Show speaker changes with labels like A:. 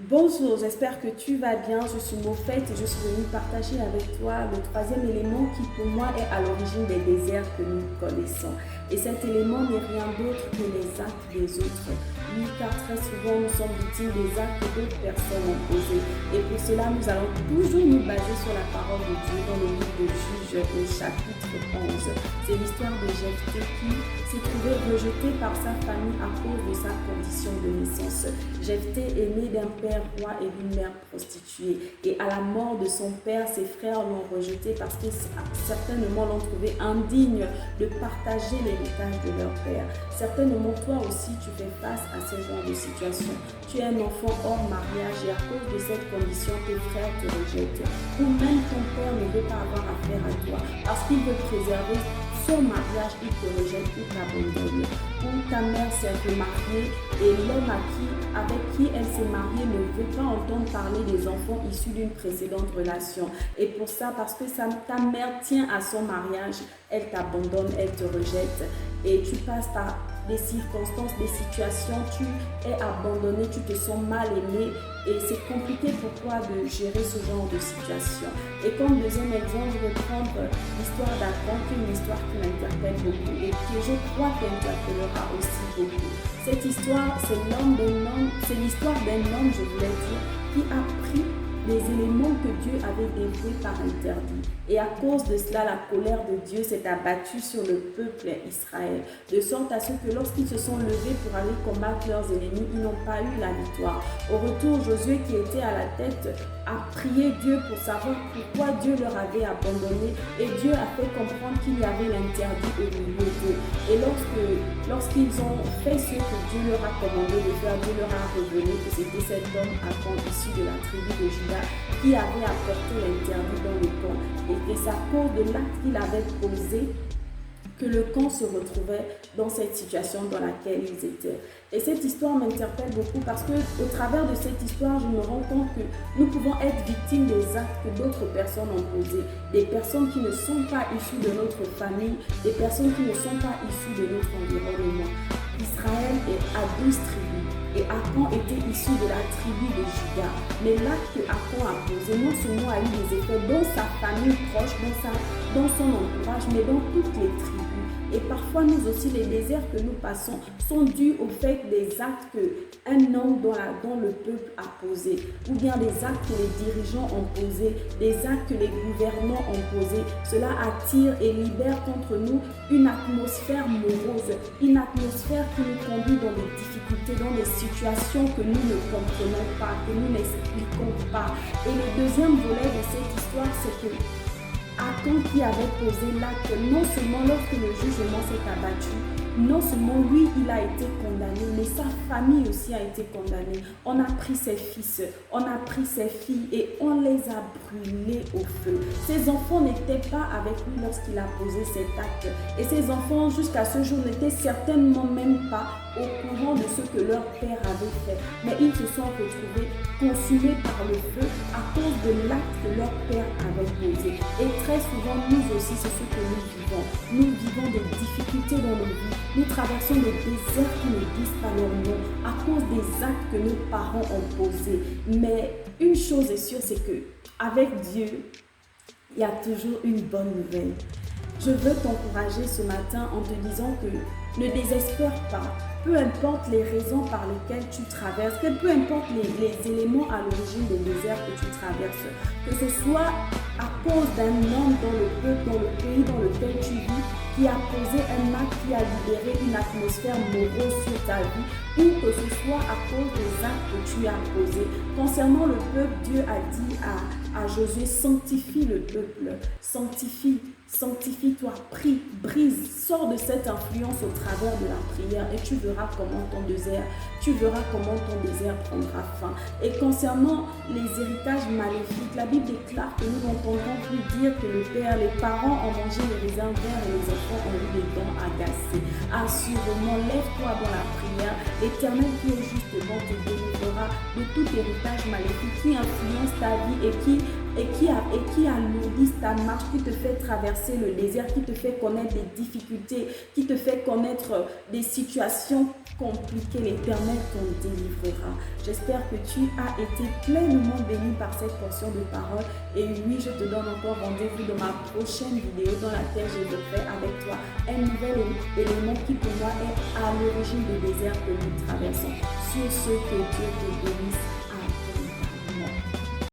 A: Bonjour, j'espère que tu vas bien. Je suis Moffette et je suis venue partager avec toi le troisième élément qui pour moi est à l'origine des déserts que nous connaissons. Et cet élément n'est rien d'autre que les actes des autres. Oui, car très souvent nous sommes victimes des actes que d'autres personnes ont posés. Et pour cela, nous allons toujours nous baser sur la parole de Dieu dans le livre de Juges au chapitre 11. C'est l'histoire de Jephthé qui s'est trouvé rejeté par sa famille à cause de sa condition de naissance. Jephthé est né d'un père roi et d'une mère prostituée. Et à la mort de son père, ses frères l'ont rejeté parce qu'ils certainement l'ont trouvé indigne de partager l'héritage de leur père. Certainement toi aussi tu fais face à ce genre de situation. Tu es un enfant hors mariage et à cause de cette condition, tes frères te rejettent. Ou même ton père ne veut pas avoir affaire à toi parce qu'il veut préserver son mariage, il te rejette ou t'abandonne. Ou ta mère s'est remariée et l'homme avec qui elle s'est mariée ne veut pas entendre parler des enfants issus d'une précédente relation. Et pour ça, parce que ta mère tient à son mariage, elle t'abandonne, elle te rejette. Et tu passes par des circonstances, des situations, tu es abandonné, tu te sens mal aimé et c'est compliqué pour toi de gérer ce genre de situation. Et comme deuxième exemple, je vais prendre l'histoire d'Adam, qui est une histoire qui m'interpelle beaucoup et qui, je crois, t'interpellera aussi beaucoup. Cette histoire, c'est l'histoire d'un homme, je voulais dire, qui a pris les éléments que Dieu avait dévoués par interdit. Et à cause de cela, la colère de Dieu s'est abattue sur le peuple Israël, de sorte à ce que lorsqu'ils se sont levés pour aller combattre leurs ennemis, ils n'ont pas eu la victoire. Au retour, Josué, qui était à la tête, a prié Dieu pour savoir pourquoi Dieu leur avait abandonné, et Dieu a fait comprendre qu'il y avait l'interdit au milieu d'eux. Et lorsqu'ils ont fait ce que Dieu leur a commandé de faire, Dieu leur a révélé que c'était cet homme issu de la tribu de Juda qui avait apporté l'interdit dans le camp. Et c'est à cause de l'acte qu'il avait posé que le camp se retrouvait dans cette situation dans laquelle ils étaient. Et cette histoire m'interpelle beaucoup parce que au travers de cette histoire, je me rends compte que nous pouvons être victimes des actes que d'autres personnes ont posés, des personnes qui ne sont pas issues de notre famille, des personnes qui ne sont pas issues de notre environnement. Israël est à 12 tribus. Et Achan était issu de la tribu de Juda. Mais l'acte que Achan a posé non seulement a eu des effets dans sa famille proche, dans son entourage, mais dans toutes les tribus. Et parfois, nous aussi, les déserts que nous passons sont dus au fait des actes qu'un homme dont le peuple a posés, ou bien des actes que les dirigeants ont posés, des actes que les gouvernants ont posés. Cela attire et libère contre nous une atmosphère morose, une atmosphère qui nous conduit dans des difficultés, dans des situations que nous ne comprenons pas, que nous n'expliquons pas. Et le deuxième volet de cette histoire, c'est que Achan qui avait posé l'acte, non seulement lorsque le jugement s'est abattu, non seulement lui, il a été condamné, mais sa famille aussi a été condamnée. On a pris ses fils, on a pris ses filles et on les a brûlés au feu. Ses enfants n'étaient pas avec lui lorsqu'il a posé cet acte. Et ses enfants, jusqu'à ce jour, n'étaient certainement même pas au courant de ce que leur père avait fait. Mais ils se sont retrouvés consumés par le feu à cause de l'acte que leur père avait posé. Et très souvent, nous aussi, c'est ce que nous vivons. Nous vivons des difficultés dans nos vies. Nous traversons des déserts qui ne disent pas leur nom à cause des actes que nos parents ont posés. Mais une chose est sûre, c'est que avec Dieu, il y a toujours une bonne nouvelle. Je veux t'encourager ce matin en te disant que ne désespère pas. Peu importe les raisons par lesquelles tu traverses, peu importe les éléments à l'origine des déserts que tu traverses, que ce soit à cause d'un homme dans le peuple, dans le pays dans lequel tu vis, qui a posé un acte qui a libéré une atmosphère morose sur ta vie, ou que ce soit à cause des actes que tu as posés. Concernant le peuple, Dieu a dit à Josué, sanctifie le peuple, sanctifie-toi, prie, brise, sors de cette influence au travers de la prière et tu verras comment ton désert prendra fin. Et concernant les héritages maléfiques, la Bible déclare que nous n'entendrons plus dire que les parents ont mangé les raisins verts et les enfants ont eu des dents agacées. Assurément, lève-toi dans la prière. L'Éternel qui est juste devant te délivrera de tout héritage maléfique qui influence ta vie et qui qui alourdissent ta marche, qui te fait traverser le désert, qui te fait connaître des difficultés, qui te fait connaître des situations compliquées. L'Éternel t'en délivrera. J'espère que tu as été pleinement béni par cette portion de parole. Et oui, je te donne encore rendez-vous dans ma prochaine vidéo dans laquelle je ferai avec toi un nouvel élément qui pour moi est à l'origine du désert que nous traversons. Sur ce, que Dieu te bénisse.